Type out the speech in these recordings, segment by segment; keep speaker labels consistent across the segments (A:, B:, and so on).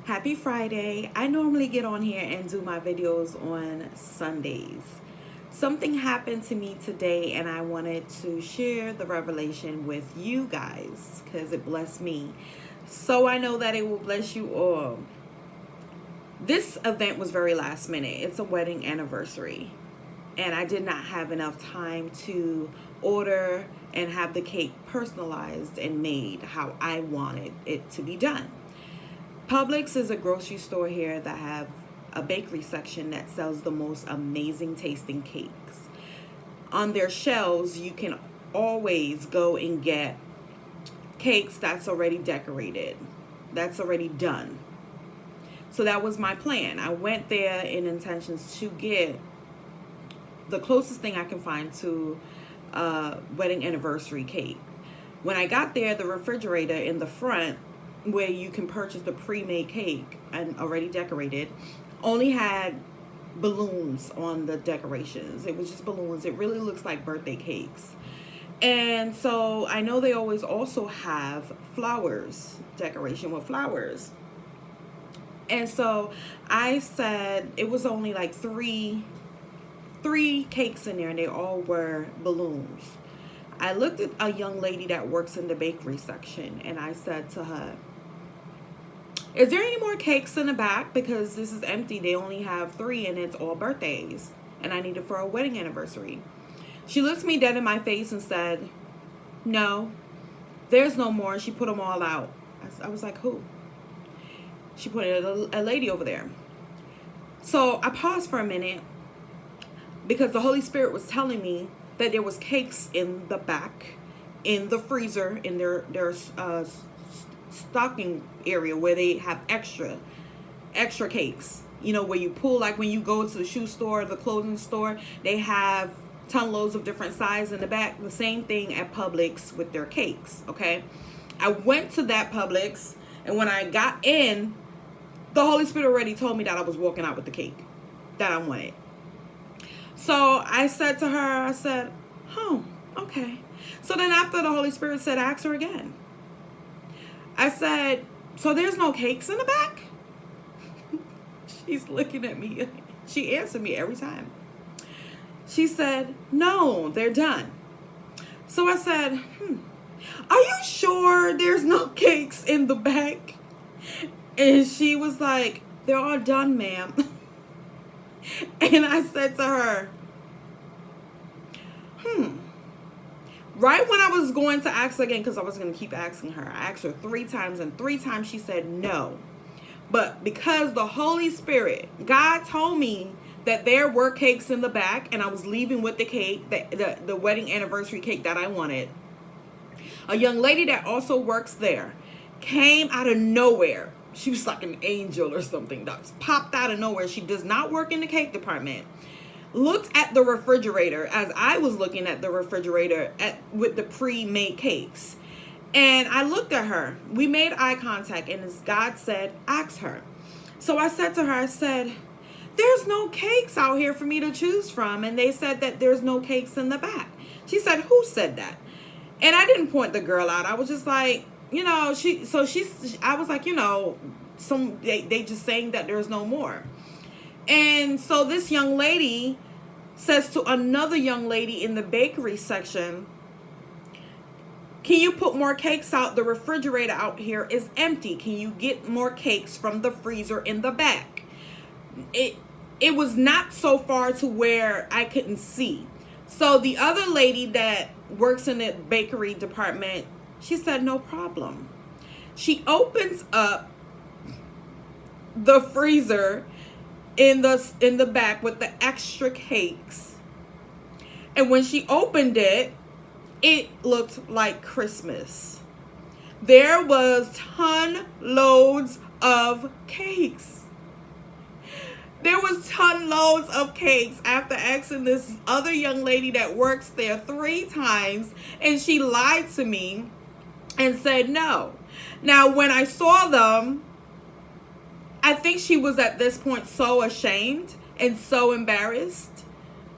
A: Happy Friday. I normally get on here and do my videos on Sundays. Something happened to me today and I wanted to share the revelation with you guys because it blessed me. So I know that it will bless you all. This event was very last minute. It's a wedding anniversary. And I did not have enough time to order and have the cake personalized and made how I wanted it to be done. Publix is a grocery store here that have a bakery section that sells the most amazing tasting cakes. On their shelves, you can always go and get cakes that's already decorated, that's already done. So that was my plan. I went there in intentions to get the closest thing I can find to a wedding anniversary cake. When I got there, the refrigerator in the front where you can purchase the pre-made cake and already decorated only had balloons on the decorations. It was just balloons. It really looks like birthday cakes. And so I know they always also have flowers, decoration with flowers. And so I said it was only like three cakes in there and they all were balloons. I looked at a young lady that works in the bakery section and I said to her, "Is there any more cakes in the back? Because this is empty. They only have 3 and it's all birthdays. And I need it for a wedding anniversary." She looked me dead in my face and said, "No, there's no more." And she put them all out. I was like, "Who?" She put a lady over there. So I paused for a minute because the Holy Spirit was telling me that there was cakes in the back, in the freezer, in their stocking area where they have extra cakes. You know, where you pull, like when you go to the shoe store, the clothing store, they have ton loads of different sizes in the back. The same thing at Publix with their cakes, okay? I went to that Publix, and when I got in, the Holy Spirit already told me that I was walking out with the cake that I wanted. So I said to her, I said, "Oh, okay." So then after the Holy Spirit said, ask her again. I said, "So there's no cakes in the back?" She's looking at me. She answered me every time. She said, "No, they're done." So I said, "Are you sure there's no cakes in the back?" And she was like, "They're all done, ma'am." And I said to her, Right when I was going to ask again, because I was going to keep asking her, I asked her 3 times, and 3 times she said no. But because the Holy Spirit, God told me that there were cakes in the back, and I was leaving with the cake, the wedding anniversary cake that I wanted. A young lady that also works there came out of nowhere. She was like an angel or something that popped out of nowhere. She does not work in the cake department. Looked at the refrigerator as I was looking at the refrigerator with the pre-made cakes. And I looked at her. We made eye contact, and as God said, ask her. So I said to her, I said, "There's no cakes out here for me to choose from." And they said that there's no cakes in the back. She said, "Who said that?" And I didn't point the girl out. I was just like, I was like, they just saying that there's no more. And so this young lady says to another young lady in the bakery section, "Can you put more cakes out? The refrigerator out here is empty. Can you get more cakes from the freezer in the back?" It was not so far to where I couldn't see. So the other lady that works in the bakery department, she said, "No problem." She opens up the freezer in the back with the extra cakes. And when she opened it, it looked like Christmas. There was ton loads of cakes. There was ton loads of cakes after asking this other young lady that works there 3 times, and she lied to me and said no. Now, when I saw them, I think she was at this point so ashamed and so embarrassed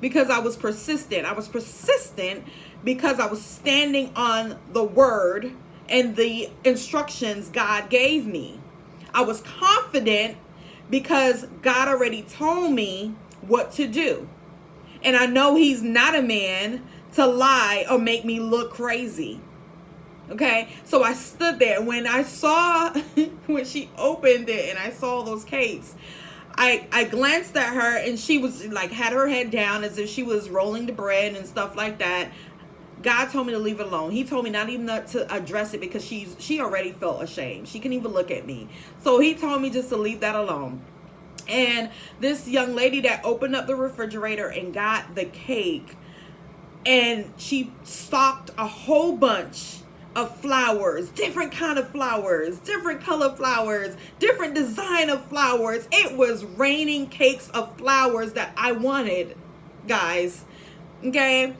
A: because I was persistent. I was persistent because I was standing on the word and the instructions God gave me. I was confident because God already told me what to do. And I know he's not a man to lie or make me look crazy. Okay, so I stood there. When I saw, when she opened it and I saw those cakes, I glanced at her and she was like, had her head down as if she was rolling the bread and stuff like that. God told me to leave it alone. He told me not even to address it because she already felt ashamed. She couldn't even look at me. So he told me just to leave that alone. And this young lady that opened up the refrigerator and got the cake, and she stocked a whole bunch of flowers, different kind of flowers, different color flowers, different design of flowers. It was raining cakes of flowers that I wanted, guys. Okay.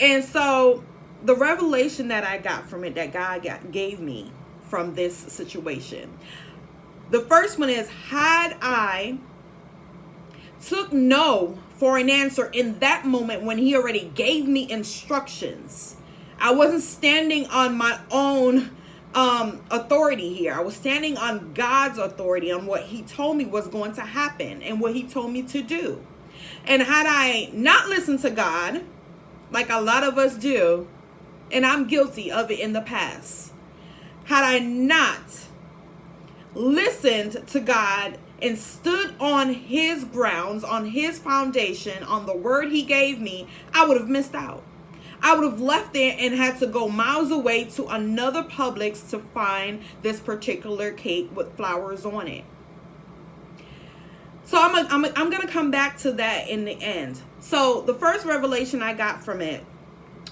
A: And so the revelation that I got from it, that God gave me from this situation, the first one is, had I took no for an answer in that moment when he already gave me instructions, I wasn't standing on my own authority here. I was standing on God's authority, on what he told me was going to happen and what he told me to do. And had I not listened to God, like a lot of us do, and I'm guilty of it in the past, had I not listened to God and stood on his grounds, on his foundation, on the word he gave me, I would have missed out. I would have left there and had to go miles away to another Publix to find this particular cake with flowers on it. So I'm going to come back to that in the end. So the first revelation I got from it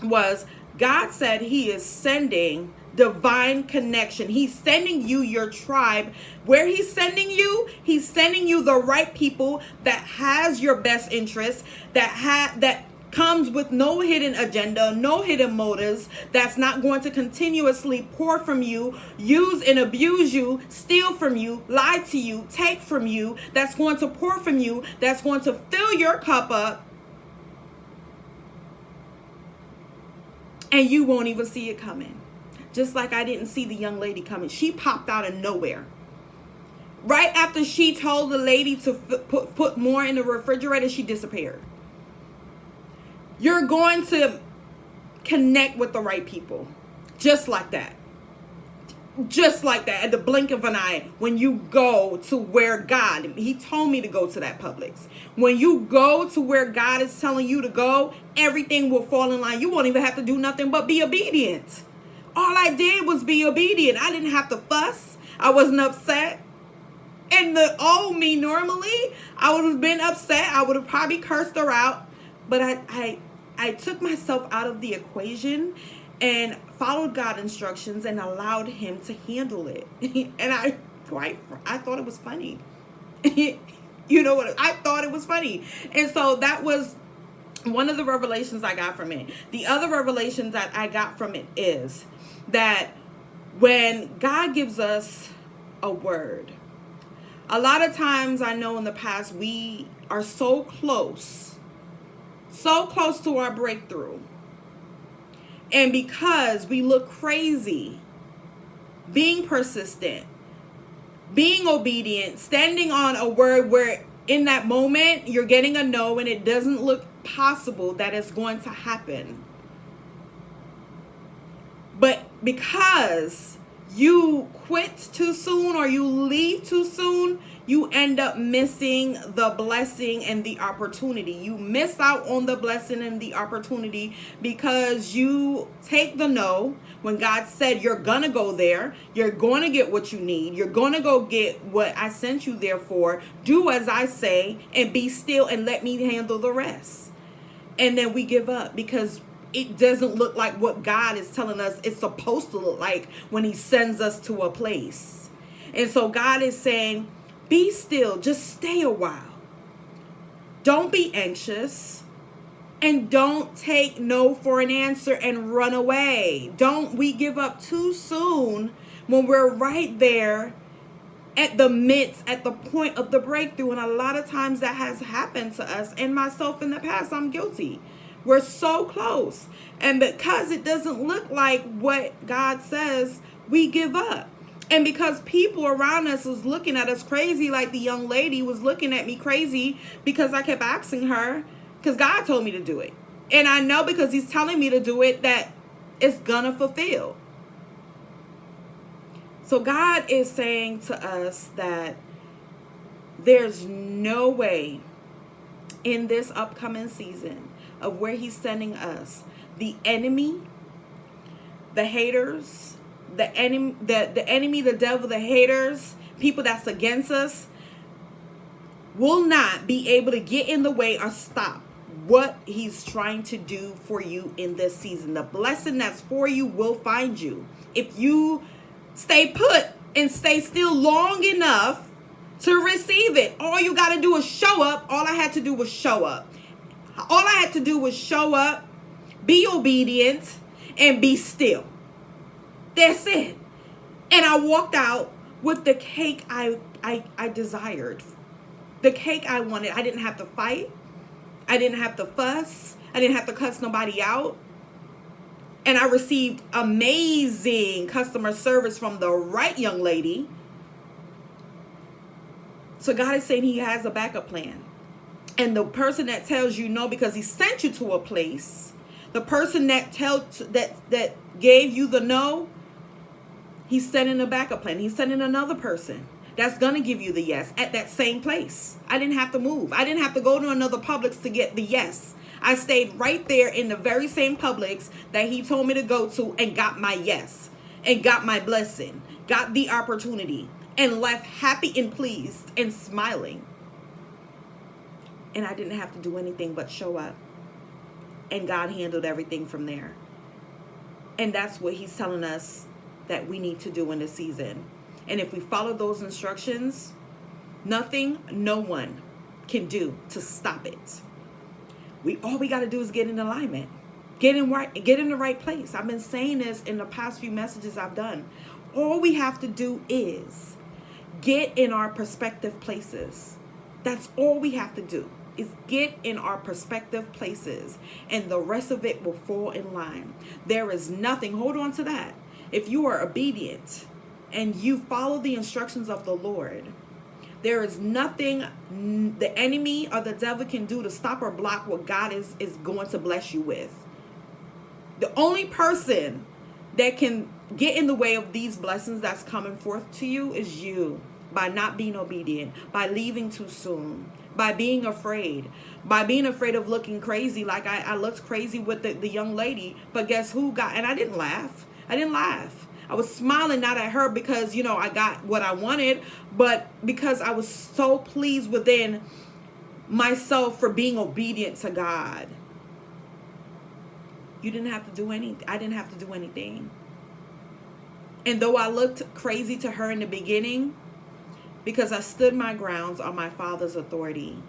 A: was, God said he is sending divine connection. He's sending you your tribe. Where he's sending you the right people that has your best interests, that comes with no hidden agenda, no hidden motives, that's not going to continuously pour from you, use and abuse you, steal from you, lie to you, take from you, that's going to pour from you, that's going to fill your cup up, and you won't even see it coming. Just like I didn't see the young lady coming. She popped out of nowhere. Right after she told the lady to put more in the refrigerator, she disappeared. You're going to connect with the right people. Just like that. Just like that. At the blink of an eye. When you go to where God, he told me to go to that Publix. When you go to where God is telling you to go, everything will fall in line. You won't even have to do nothing but be obedient. All I did was be obedient. I didn't have to fuss. I wasn't upset. And the old me normally, I would have been upset. I would have probably cursed her out. But I took myself out of the equation and followed God's instructions and allowed him to handle it. And I thought it was funny. You know what? I thought it was funny. And so that was one of the revelations I got from it. The other revelation that I got from it is that when God gives us a word, a lot of times I know in the past we are so close to our breakthrough. And because we look crazy, being persistent, being obedient, standing on a word where in that moment you're getting a no and it doesn't look possible that it's going to happen. But because you quit too soon or you leave too soon, you end up missing the blessing and the opportunity. You miss out on the blessing and the opportunity because you take the no when God said you're going to go there. You're going to get what you need. You're going to go get what I sent you there for. Do as I say and be still and let me handle the rest. And then we give up because it doesn't look like what God is telling us it's supposed to look like when he sends us to a place. And so God is saying, be still, just stay a while. Don't be anxious and don't take no for an answer and run away. Don't we give up too soon when we're right there at the point of the breakthrough. And a lot of times that has happened to us and myself in the past. I'm guilty. We're so close. And because it doesn't look like what God says, we give up. And because people around us was looking at us crazy, like the young lady was looking at me crazy because I kept asking her, because God told me to do it. And I know because he's telling me to do it that it's gonna fulfill. So God is saying to us that there's no way in this upcoming season of where he's sending us, the enemy, the haters, the enemy, the devil, the haters, people that's against us, will not be able to get in the way or stop what he's trying to do for you in this season. The blessing that's for you will find you. If you stay put and stay still long enough to receive it, all you got to do is show up. All I had to do was show up. All I had to do was show up, be obedient, and be still. That's it. And I walked out with the cake I desired. The cake I wanted. I didn't have to fight. I didn't have to fuss. I didn't have to cuss nobody out. And I received amazing customer service from the right young lady. So God is saying he has a backup plan. And the person that tells you no because he sent you to a place, the person that gave you the no, he's sending a backup plan. He's sending another person that's going to give you the yes at that same place. I didn't have to move. I didn't have to go to another Publix to get the yes. I stayed right there in the very same Publix that he told me to go to and got my yes and got my blessing, got the opportunity, and left happy and pleased and smiling. And I didn't have to do anything but show up. And God handled everything from there. And that's what he's telling us that we need to do in this season. And if we follow those instructions, nothing, no one can do to stop it. All we got to do is get in alignment. Get in the right place. I've been saying this in the past few messages I've done. All we have to do is get in our prospective places. That's all we have to do, is get in our prospective places, and the rest of it will fall in line. There is nothing, hold on to that. If you are obedient and you follow the instructions of the Lord, there is nothing the enemy or the devil can do to stop or block what God is going to bless you with. The only person that can get in the way of these blessings that's coming forth to you is you, by not being obedient, by leaving too soon, by being afraid of looking crazy. Like I looked crazy with the young lady, but guess who and I didn't laugh. I was smiling, not at her because, I got what I wanted, but because I was so pleased within myself for being obedient to God. You didn't have to do anything. I didn't have to do anything. And though I looked crazy to her in the beginning, because I stood my grounds on my Father's authority,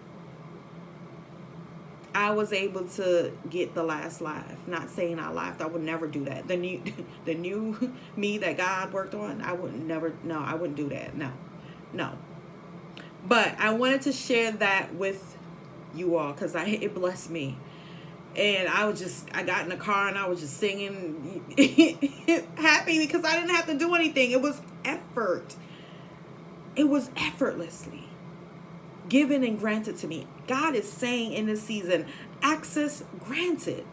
A: I was able to get the last laugh. Not saying I laughed. I would never do that. The new me that God worked on, I wouldn't do that. No. But I wanted to share that with you all because it blessed me. And I got in the car and I was just singing happy because I didn't have to do anything. It was effort. It was effortlessly given and granted to me. God is saying in this season, access granted.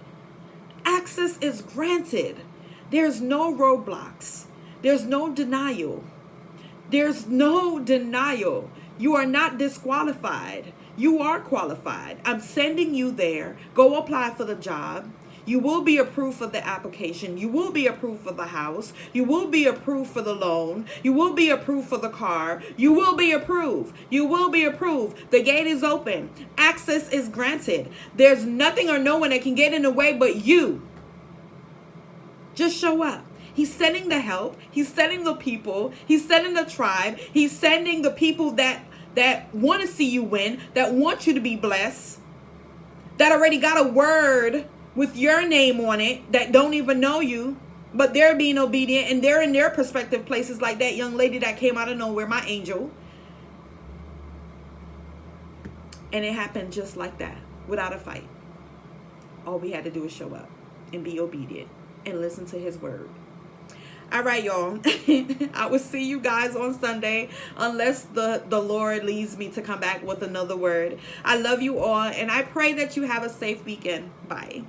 A: Access is granted. There's no roadblocks. There's no denial. There's no denial. You are not disqualified. You are qualified. I'm sending you there. Go apply for the job. You will be approved for the application. You will be approved for the house. You will be approved for the loan. You will be approved for the car. You will be approved. You will be approved. The gate is open. Access is granted. There's nothing or no one that can get in the way but you. Just show up. He's sending the help. He's sending the people. He's sending the tribe. He's sending the people that want to see you win, that want you to be blessed, that already got a word with your name on it, that don't even know you, but they're being obedient and they're in their prospective places, like that young lady that came out of nowhere, my angel. And it happened just like that, without a fight. All we had to do is show up and be obedient and listen to his word. All right, y'all. I will see you guys on Sunday unless the Lord leads me to come back with another word. I love you all, and I pray that you have a safe weekend. Bye.